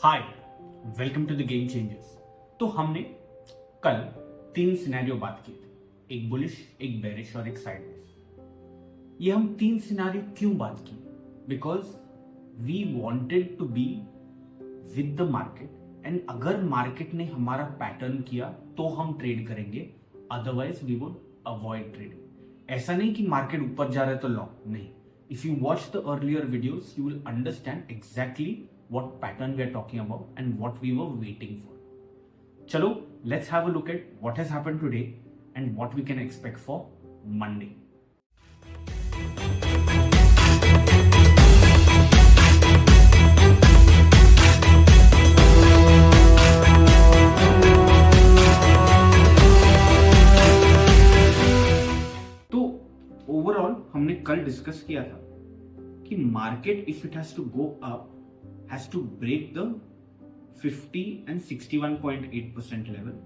Hi, welcome to the game changers. तो हमने कल 3 सिनेरियो बात किए थे, एक बुलिश, एक बेरिश और एक साइडवेज। ये हम 3 सिनेरियो क्यों बात की? Because we wanted to be with the market and अगर मार्केट ने हमारा पैटर्न किया तो हम ट्रेड करेंगे, otherwise we would avoid trading. ऐसा नहीं कि मार्केट ऊपर जा रहा है तो लॉन्ग, नहीं। If you watch the earlier videos, you will understand exactly what pattern we are talking about and what we were waiting for. Chalo, let's have a look at what has happened today and what we can expect for Monday. तो overall हमने कल discuss किया था कि market if it has to go up has to break the 50 and 61.8% level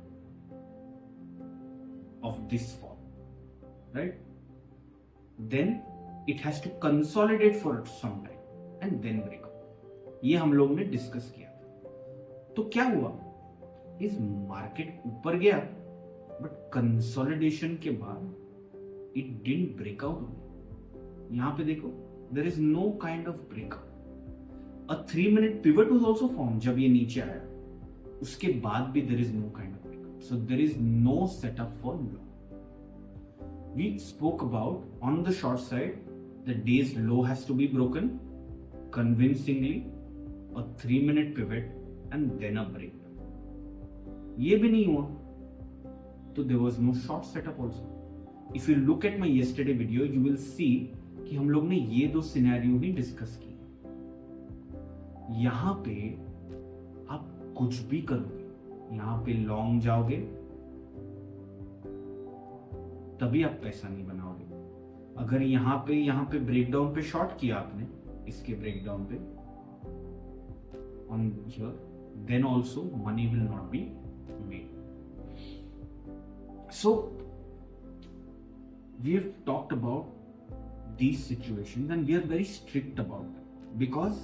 of this fall, right? Then it has to consolidate for some time and then break up. ये हम लोग ने discuss किया था। तो क्या हुआ, इस मार्केट ऊपर गया बट कंसोलिडेशन के बाद इट डिडंट ब्रेक आउट। यहां पे देखो, there is no kind of breakout. A 3-minute pivot was also formed जब ये नीचे आया, उसके बाद भी there is no kind of breakup. So there is no setup for long. We spoke about on the short side, the day's low has to be broken convincingly, a 3-minute pivot and then a breakdown. ये भी नहीं हुआ, तो there was no short setup also. If you look at my yesterday video, you will see कि हम लोग ने ये दो सिनेरियो ही डिस्कस किए। यहां पे आप कुछ भी करोगे, यहां पे लॉन्ग जाओगे तभी आप पैसा नहीं बनाओगे। अगर यहां पे ब्रेकडाउन पे शॉर्ट किया आपने, इसके ब्रेकडाउन पे on here, then also money will not be made. So we have talked about these situations and we are very strict about it, because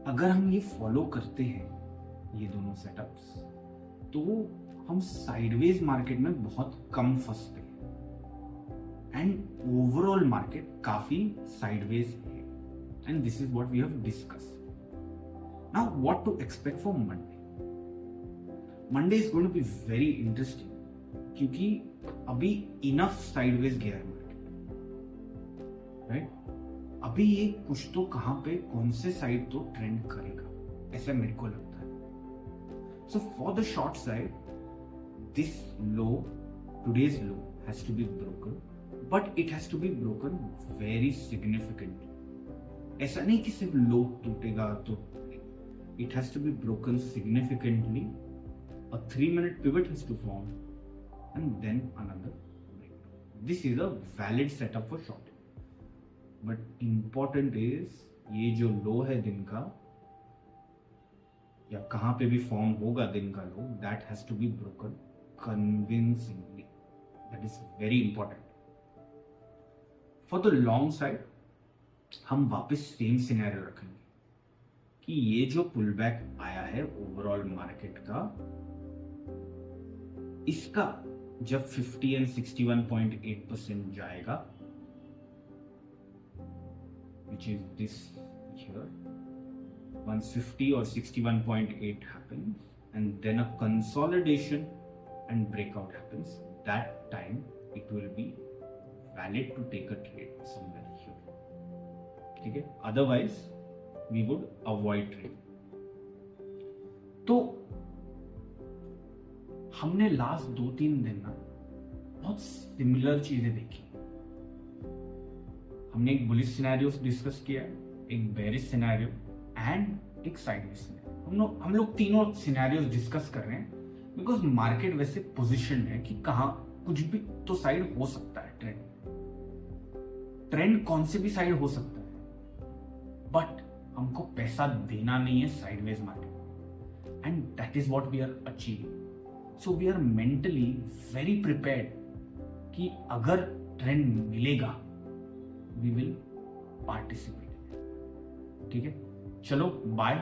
अगर हम ये फॉलो करते हैं ये दोनों सेटअप्स, तो हम साइडवेज मार्केट में बहुत कम फंसते हैं एंड ओवरऑल मार्केट काफी साइडवेज है। And this is what we have discuss. Now what to expect for Monday. Monday is going to be very interesting, क्योंकि अभी इनफ साइडवेज गया है मार्केट, राइट? अभी ये कुछ तो कहां पे कौन से साइड तो ट्रेंड करेगा, ऐसा मेरे को लगता है। So for the short side, this low, today's low has to be broken, but it has to be broken very significantly. ऐसा नहीं कि सिर्फ लो टूटेगा तो, it has to be broken significantly. A 3-minute pivot has to form and then another breakdown. This is a valid setup for shorting. But important is ये जो लो है दिन का, या कहां पे भी फॉर्म होगा दिन का लो, that has to be broken convincingly. That is very important. For the long side हम वापस सेम सिनेरियो रखेंगे कि ये जो पुल बैक आया है ओवरऑल मार्केट का, इसका जब 50 and 61.8% जाएगा, which is this here, once 50 or 61.8 happens and then a consolidation and breakout happens, that time it will be valid to take a trade somewhere here. ठीक है? Otherwise we would avoid trade. तो हमने last 2-3 दिन ना बहुत similar चीजें देखी। हमने एक बुलिश सिनेरियो डिस्कस किया, एक बेरिश सिनेरियो एंड एक साइडवेज सिनेरियो। हम लोग तीनों सिनेरियोस डिस्कस कर रहे हैं बिकॉज मार्केट वैसे पोजीशन है कि कहां कुछ भी तो साइड हो सकता है। ट्रेंड कौन से भी साइड हो सकता है, बट हमको पैसा देना नहीं है sideways market, and that is what we are achieving. So we are mentally very prepared कि अगर ट्रेंड मिलेगा we will participate. ठीक है, चलो bye.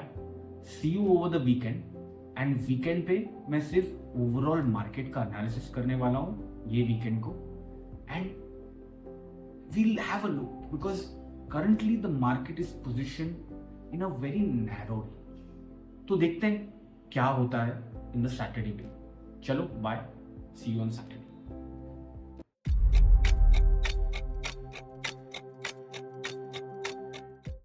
See you over the weekend, and weekend पे मैं सिर्फ ओवरऑल मार्केट का एनालिसिस करने वाला हूं ये वीकेंड को, and we'll have a look because currently the market is position in a very narrow range. तो देखते हैं क्या होता है इन द सैटरडे डे। चलो bye, see you on Saturday.